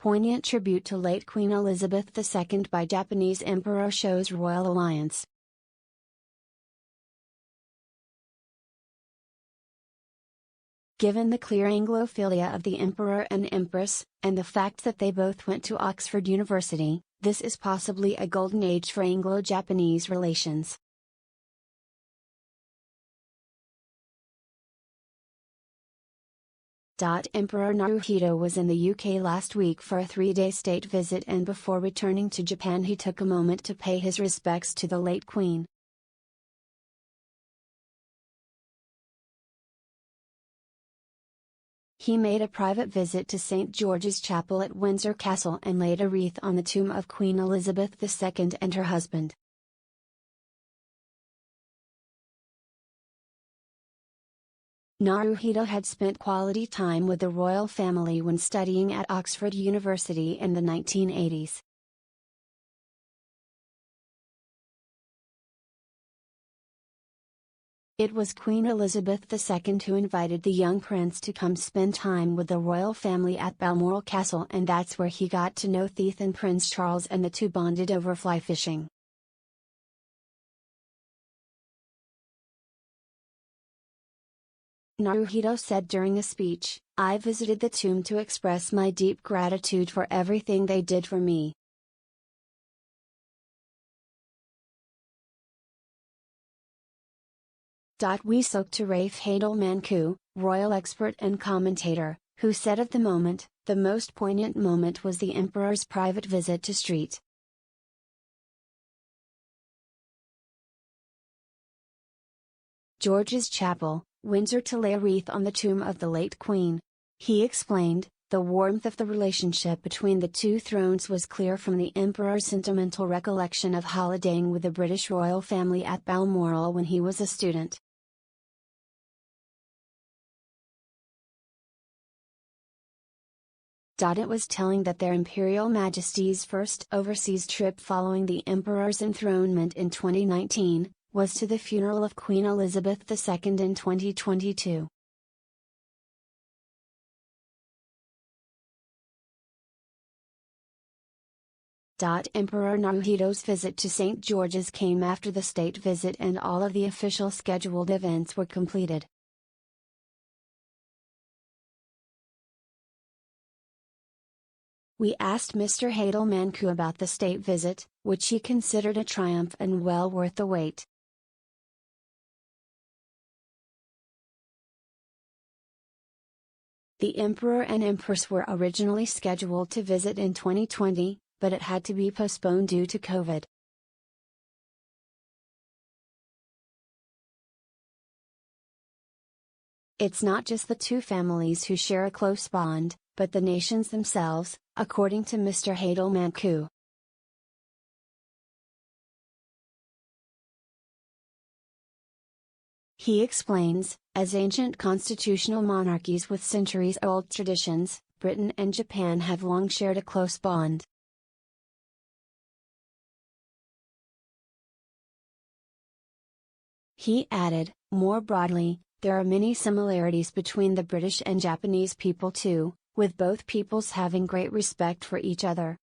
poignant tribute to late Queen Elizabeth II by Japanese Emperor shows royal alliance. Given the clear Anglophilia of the Emperor and Empress, and the fact that they both went to Oxford University, this is possibly a golden age for Anglo-Japanese relations. Emperor Naruhito was in the UK last week for a 3-day state visit, and before returning to Japan he took a moment to pay his respects to the late Queen. He made a private visit to St. George's Chapel at Windsor Castle and laid a wreath on the tomb of Queen Elizabeth II and her husband. Naruhito had spent quality time with the royal family when studying at Oxford University in the 1980s. It was Queen Elizabeth II who invited the young prince to come spend time with the royal family at Balmoral Castle, and that's where he got to know Theith and Prince Charles, and the two bonded over fly fishing. Naruhito said during a speech, "I visited the tomb to express my deep gratitude for everything they did for me. We spoke to Rafe Hadel-Manku, royal expert and commentator, who said of the moment, the most poignant moment was the Emperor's private visit to St. George's Chapel, Windsor to lay a wreath on the tomb of the late Queen." He explained, "The warmth of the relationship between the two thrones was clear from the Emperor's sentimental recollection of holidaying with the British royal family at Balmoral when he was a student. It was telling that their Imperial Majesty's first overseas trip following the Emperor's enthronement in 2019, was to the funeral of Queen Elizabeth II in 2022. Emperor Naruhito's visit to St. George's came after the state visit and all of the official scheduled events were completed. We asked Mr. Hadel-Manku about the state visit, which he considered a triumph and well worth the wait. The Emperor and Empress were originally scheduled to visit in 2020, but it had to be postponed due to COVID. It's not just the two families who share a close bond, but the nations themselves, according to Mr. Hadel-Manku. He explains, as ancient constitutional monarchies with centuries-old traditions, Britain and Japan have long shared a close bond. He added, more broadly, there are many similarities between the British and Japanese people too, with both peoples having great respect for each other.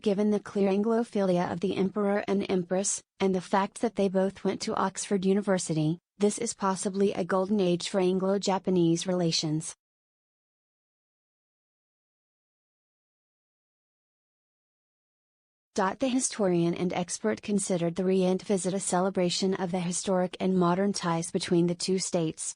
Given the clear Anglophilia of the Emperor and Empress, and the fact that they both went to Oxford University, this is possibly a golden age for Anglo-Japanese relations. The historian and expert considered the re-visit a celebration of the historic and modern ties between the two states.